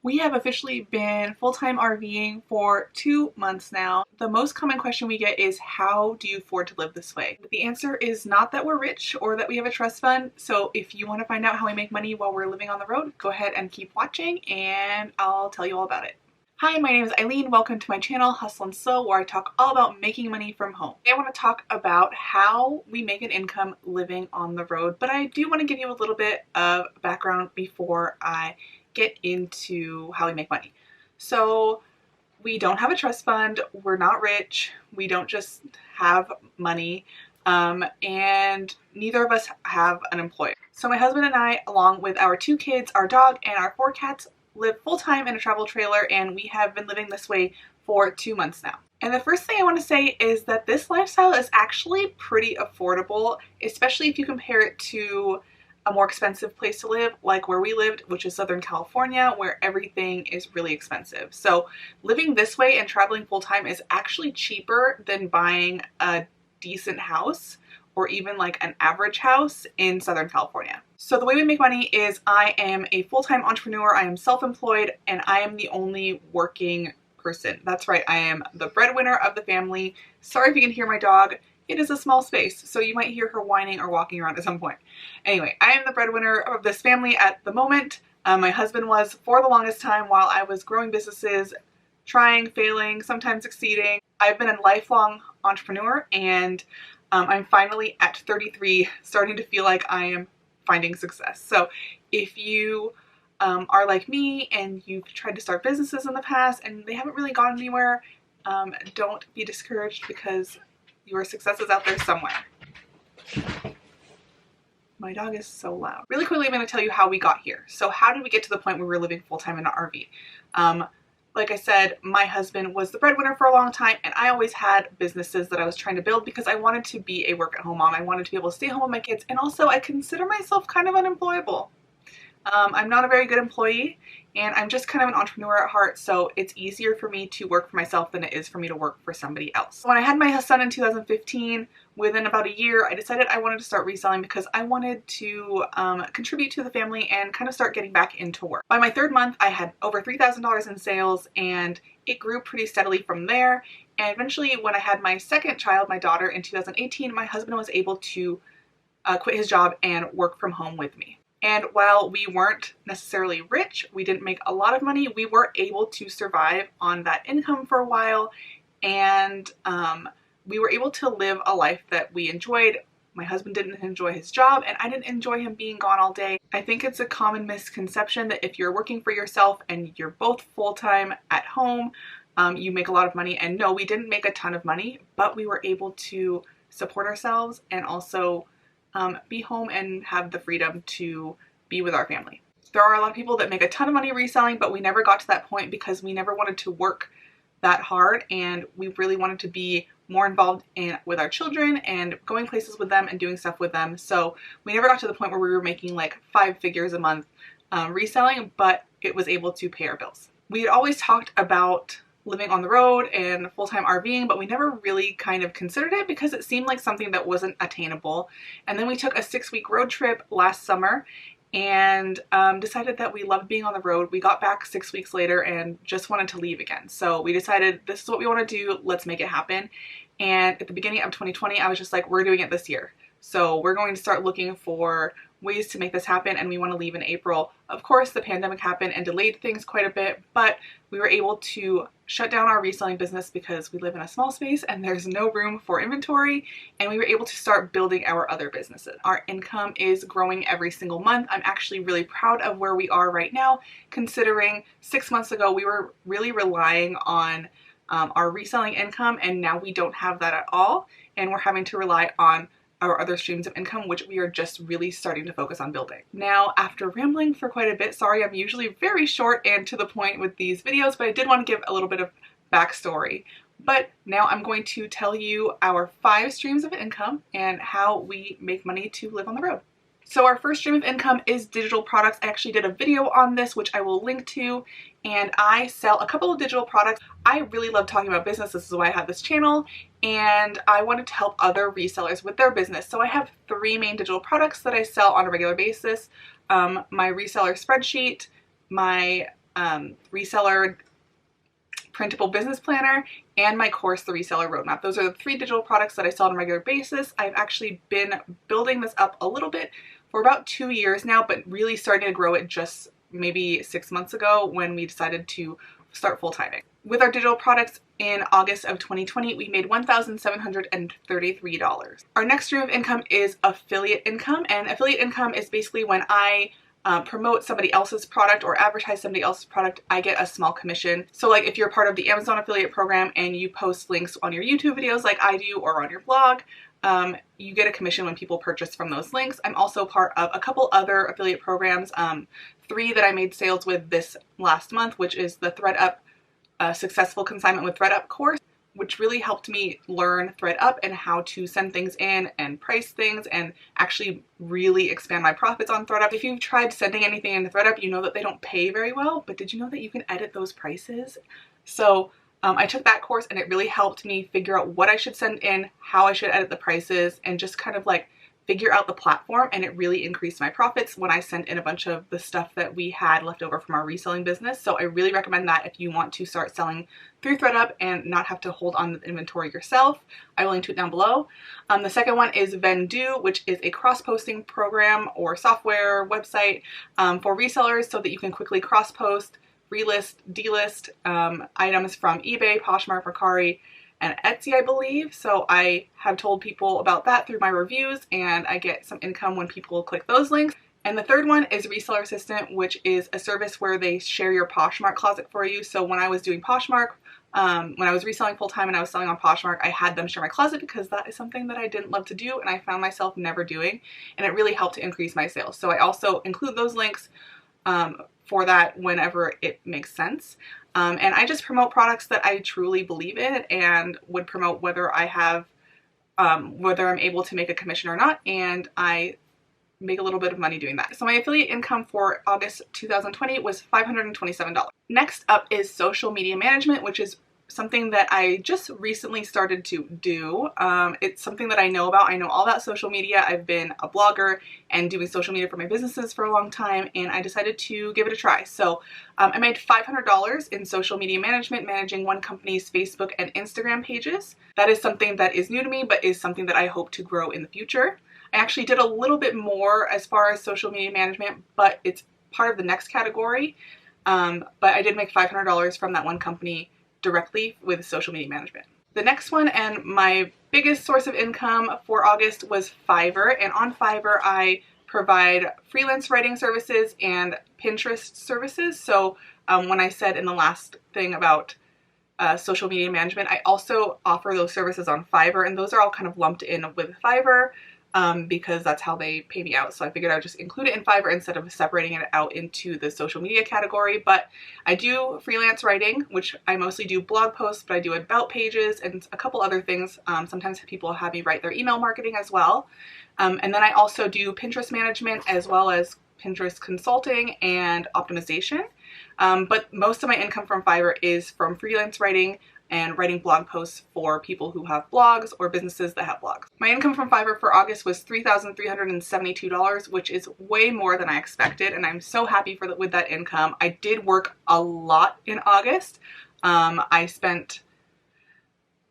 We have officially been full-time RVing for 2 months now. The most common question we get is, how do you afford to live this way? The answer is not that we're rich or that we have a trust fund. So if you want to find out how we make money while we're living on the road, go ahead and keep watching and I'll tell you all about it. Hi, my name is Eileen. Welcome to my channel, Hustle and Slow, where I talk all about making money from home. Today I want to talk about how we make an income living on the road, but I do want to give you a little bit of background before I get into how we make money. So we don't have a trust fund, we're not rich, we don't just have money, and neither of us have an employer. So my husband and I, along with our 2 kids, our dog, and our 4 cats, live full-time in a travel trailer, and we have been living this way for 2 months now. And the first thing I want to say is that this lifestyle is actually pretty affordable, especially if you compare it to a more expensive place to live, like where we lived, which is Southern California, where everything is really expensive. So living this way and traveling full-time is actually cheaper than buying a decent house or even like an average house in Southern California. So the way we make money is I am a full-time entrepreneur, I am self-employed, and I am the only working person. That's right, I am the breadwinner of the family. Sorry if you can hear my dog. It is a small space, so you might hear her whining or walking around at some point. Anyway, I am the breadwinner of this family at the moment. My husband was for the longest time while I was growing businesses, trying, failing, sometimes succeeding. I've been a lifelong entrepreneur, and I'm finally at 33 starting to feel like I am finding success. So if you are like me and you've tried to start businesses in the past and they haven't really gone anywhere, don't be discouraged because your success is out there somewhere. My dog is so loud. Really quickly, I'm going to tell you how we got here. So how did we get to the point where we were living full-time in an RV? Like I said, my husband was the breadwinner for a long time, and I always had businesses that I was trying to build because I wanted to be a work-at-home mom. I wanted to be able to stay home with my kids, and also I consider myself kind of unemployable. I'm not a very good employee, and I'm just kind of an entrepreneur at heart, so it's easier for me to work for myself than it is for me to work for somebody else. When I had my son in 2015, within about a year, I decided I wanted to start reselling because I wanted to contribute to the family and kind of start getting back into work. By my 3rd month, I had over $3,000 in sales, and it grew pretty steadily from there. And eventually, when I had my 2nd child, my daughter, in 2018, my husband was able to quit his job and work from home with me. And while we weren't necessarily rich, we didn't make a lot of money, we were able to survive on that income for a while, and we were able to live a life that we enjoyed. My husband didn't enjoy his job, and I didn't enjoy him being gone all day. I think it's a common misconception that if you're working for yourself and you're both full-time at home, you make a lot of money. And no, we didn't make a ton of money, but we were able to support ourselves and also be home and have the freedom to be with our family. There are a lot of people that make a ton of money reselling, but we never got to that point because we never wanted to work that hard, and we really wanted to be more involved with our children and going places with them and doing stuff with them. So we never got to the point where we were making like 5 figures a month reselling, but it was able to pay our bills. We had always talked about living on the road and full-time RVing, but we never really kind of considered it because it seemed like something that wasn't attainable. And then we took a 6-week road trip last summer and decided that we loved being on the road. We got back 6 weeks later and just wanted to leave again. So we decided this is what we want to do, let's make it happen. And at the beginning of 2020, I was just like, we're doing it this year. So we're going to start looking for ways to make this happen, and we want to leave in April. Of course, the pandemic happened and delayed things quite a bit, but we were able to shut down our reselling business because we live in a small space and there's no room for inventory, and we were able to start building our other businesses. Our income is growing every single month. I'm actually really proud of where we are right now, considering 6 months ago we were really relying on our reselling income, and now we don't have that at all, and we're having to rely on our other streams of income, which we are just really starting to focus on building. Now, after rambling for quite a bit, sorry, I'm usually very short and to the point with these videos, but I did want to give a little bit of backstory. But now I'm going to tell you our 5 streams of income and how we make money to live on the road. So our first stream of income is digital products. I actually did a video on this, which I will link to, and I sell a couple of digital products. I really love talking about business. This is why I have this channel, and I wanted to help other resellers with their business. So I have 3 main digital products that I sell on a regular basis. My reseller spreadsheet, my Reseller printable business planner, and my course, the Reseller Roadmap. Those are the 3 digital products that I sell on a regular basis. I've actually been building this up a little bit for about 2 years now, but really starting to grow it just maybe 6 months ago when we decided to start full-timing. With our digital products in August of 2020, we made $1,733. Our next stream of income is affiliate income, and affiliate income is basically when I promote somebody else's product or advertise somebody else's product, I get a small commission. So like if you're part of the Amazon affiliate program and you post links on your YouTube videos like I do or on your blog, you get a commission when people purchase from those links. I'm also part of a couple other affiliate programs, 3 that I made sales with this last month, which is the ThreadUp Successful Consignment with ThreadUp course, which really helped me learn ThreadUp and how to send things in and price things and actually really expand my profits on ThreadUp. If you've tried sending anything into ThreadUp, you know that they don't pay very well, but did you know that you can edit those prices? So I took that course and it really helped me figure out what I should send in, how I should edit the prices, and just kind of like figure out the platform, and it really increased my profits when I sent in a bunch of the stuff that we had left over from our reselling business. So I really recommend that if you want to start selling through ThreadUp and not have to hold on the inventory yourself. I will link to it down below. The second one is Vendoo, which is a cross-posting program or software website for resellers so that you can quickly cross-post, relist, delist items from eBay, Poshmark, Mercari, and Etsy, I believe. So I have told people about that through my reviews, and I get some income when people click those links. And the third one is Reseller Assistant, which is a service where they share your Poshmark closet for you. So when I was doing Poshmark, when I was reselling full-time and I was selling on Poshmark, I had them share my closet because that is something that I didn't love to do and I found myself never doing, and it really helped to increase my sales. So I also include those links for that whenever it makes sense. And I just promote products that I truly believe in and would promote whether I have, whether I'm able to make a commission or not, and I make a little bit of money doing that. So my affiliate income for August 2020 was $527. Next up is social media management, which is something that I just recently started to do. It's something that I know about. I know all about social media. I've been a blogger and doing social media for my businesses for a long time, and I decided to give it a try. So I made $500 in social media management, managing one company's Facebook and Instagram pages. That is something that is new to me, but is something that I hope to grow in the future. I actually did a little bit more as far as social media management, but it's part of the next category. But I did make $500 from that one company directly with social media management. The next one and my biggest source of income for August was Fiverr, and on Fiverr I provide freelance writing services and Pinterest services. So when I said in the last thing about social media management, I also offer those services on Fiverr, and those are all kind of lumped in with Fiverr because that's how they pay me out. So I figured I would just include it in Fiverr instead of separating it out into the social media category. But I do freelance writing, which I mostly do blog posts, but I do about pages and a couple other things. Sometimes people have me write their email marketing as well. And then I also do Pinterest management as well as Pinterest consulting and optimization. But most of my income from Fiverr is from freelance writing and writing blog posts for people who have blogs or businesses that have blogs. My income from Fiverr for August was $3,372, which is way more than I expected, and I'm so happy with that income. I did work a lot in August. I spent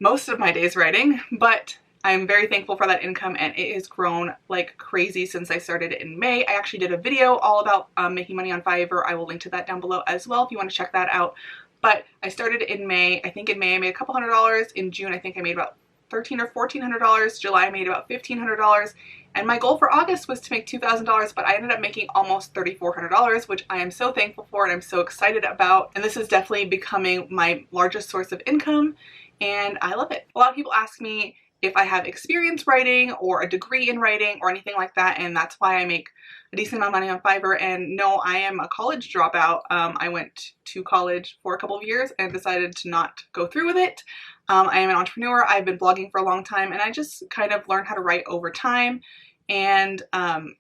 most of my days writing, but I'm very thankful for that income, and it has grown like crazy since I started it in May. I actually did a video all about making money on Fiverr. I will link to that down below as well if you want to check that out. But I started in May. I think in May I made a couple $100. In June I think I made about $1,300 or $1,400. July I made about $1,500. And my goal for August was to make $2,000, but I ended up making almost $3,400, which I am so thankful for and I'm so excited about. And this is definitely becoming my largest source of income, and I love it. A lot of people ask me if I have experience writing or a degree in writing or anything like that, and that's why I make a decent amount of money on Fiverr. And no, I am a college dropout. I went to college for a couple of years and decided to not go through with it. I am an entrepreneur. I've been blogging for a long time, and I just kind of learned how to write over time, and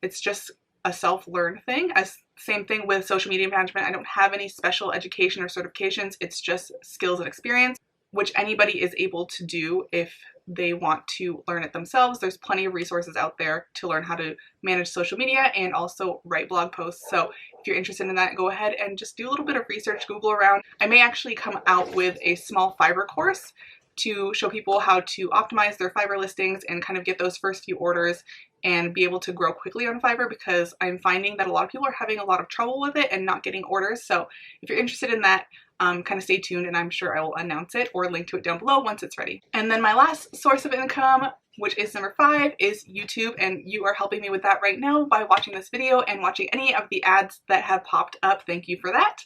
it's just a self-learned thing. Same thing with social media management. I don't have any special education or certifications. It's just skills and experience, which anybody is able to do if they want to learn it themselves. There's plenty of resources out there to learn how to manage social media and also write blog posts. So if you're interested in that, go ahead and just do a little bit of research, Google around. I may actually come out with a small Fiverr course to show people how to optimize their Fiverr listings and kind of get those first few orders and be able to grow quickly on Fiverr, because I'm finding that a lot of people are having a lot of trouble with it and not getting orders. So if you're interested in that, kind of stay tuned, and I'm sure I will announce it or link to it down below once it's ready. And then my last source of income, which is number 5, is YouTube, and you are helping me with that right now by watching this video and watching any of the ads that have popped up. Thank you for that.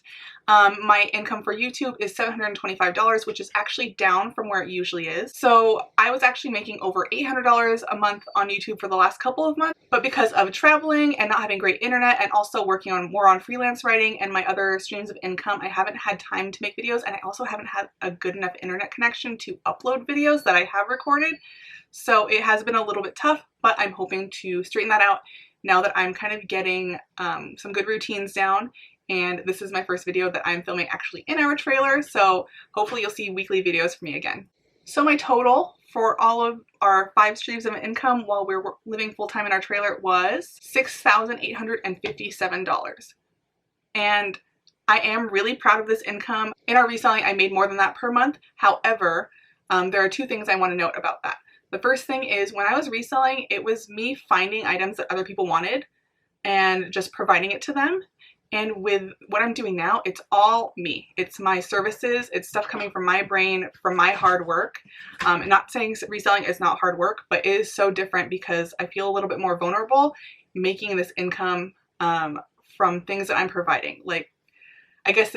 My income for YouTube is $725, which is actually down from where it usually is. So I was actually making over $800 a month on YouTube for the last couple of months, but because of traveling and not having great internet and also working on more on freelance writing and my other streams of income, I haven't had time to make videos, and I also haven't had a good enough internet connection to upload videos that I have recorded. So it has been a little bit tough, but I'm hoping to straighten that out now that I'm kind of getting some good routines down. And this is my first video that I'm filming actually in our trailer, so hopefully you'll see weekly videos from me again. So my total for all of our 5 streams of income while we're living full-time in our trailer was $6,857. And I am really proud of this income. In our reselling, I made more than that per month. However, there are 2 things I want to note about that. The first thing is, when I was reselling, it was me finding items that other people wanted and just providing it to them. And with what I'm doing now, it's all me. It's my services. It's stuff coming from my brain, from my hard work. Not saying reselling is not hard work, but it is so different because I feel a little bit more vulnerable making this income from things that I'm providing. Like, I guess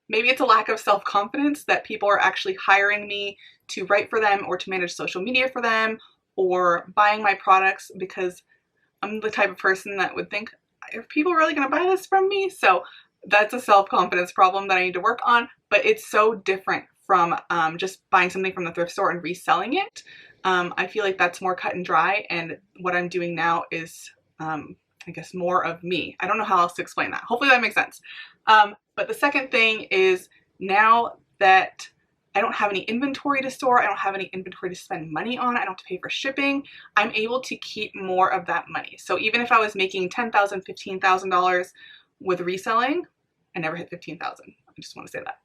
maybe it's a lack of self-confidence that people are actually hiring me to write for them or to manage social media for them or buying my products, because I'm the type of person that would think, are people really going to buy this from me? So that's a self-confidence problem that I need to work on, but it's so different from just buying something from the thrift store and reselling it. I feel like that's more cut and dry, and what I'm doing now is, I guess, more of me. I don't know how else to explain that. Hopefully that makes sense. But the second thing is, now that I don't have any inventory to store, I don't have any inventory to spend money on, I don't have to pay for shipping, I'm able to keep more of that money. So even if I was making $10,000, $15,000 with reselling, I never hit 15,000. I just want to say that.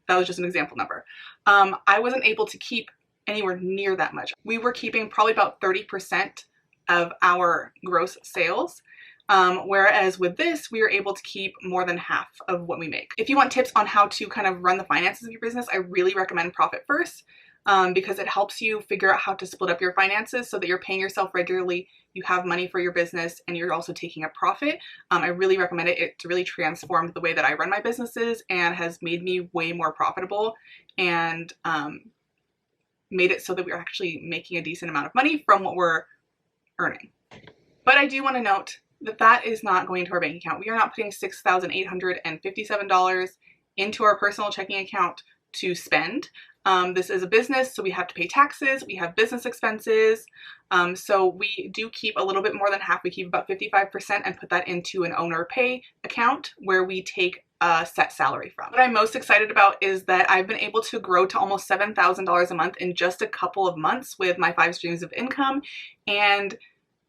That was just an example number. I wasn't able to keep anywhere near that much. We were keeping probably about 30% of our gross sales. Whereas with this, we were able to keep more than half of what we make. If you want tips on how to kind of run the finances of your business, I really recommend Profit First, because it helps you figure out how to split up your finances so that you're paying yourself regularly, you have money for your business, and you're also taking a profit. I really recommend it. It's really transformed the way that I run my businesses and has made me way more profitable, and made it so that we're actually making a decent amount of money from what we're earning. But I do want to note that is not going to our bank account. We are not putting $6,857 into our personal checking account to spend. This is a business, so we have to pay taxes, we have business expenses, so we do keep a little bit more than half. We keep about 55% and put that into an owner pay account where we take a set salary from. What I'm most excited about is that I've been able to grow to almost $7,000 a month in just a couple of months with my 5 streams of income, and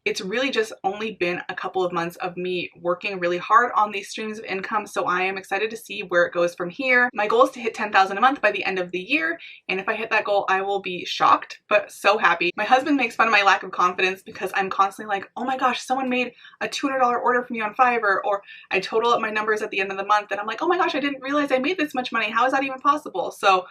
it's really just only been a couple of months of me working really hard on these streams of income, so I am excited to see where it goes from here. My goal is to hit $10,000 a month by the end of the year, and if I hit that goal, I will be shocked, but so happy. My husband makes fun of my lack of confidence because I'm constantly like, oh my gosh, someone made a $200 order from you on Fiverr, or I total up my numbers at the end of the month, and I'm like, oh my gosh, I didn't realize I made this much money. How is that even possible? So,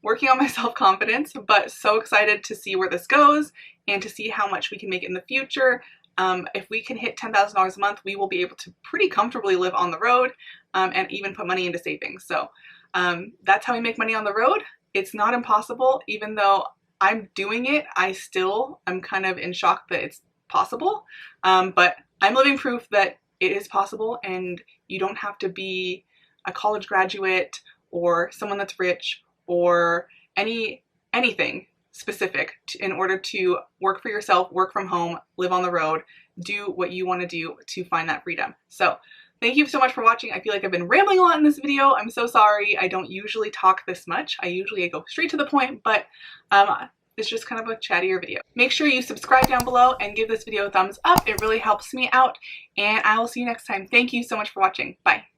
working on my self-confidence, but so excited to see where this goes and to see how much we can make in the future. If we can hit $10,000 a month, we will be able to pretty comfortably live on the road, and even put money into savings. So that's how we make money on the road. It's not impossible. Even though I'm doing it, I'm kind of in shock that it's possible. But I'm living proof that it is possible, and you don't have to be a college graduate or someone that's rich or anything specific in order to work for yourself, work from home, live on the road, do what you want to do to find that freedom. So thank you so much for watching. I feel like I've been rambling a lot in this video. I'm so sorry. I don't usually talk this much. I usually go straight to the point, but It's just kind of a chattier video. Make sure you subscribe down below and give this video a thumbs up. It really helps me out, and I will see you next time. Thank you so much for watching. Bye.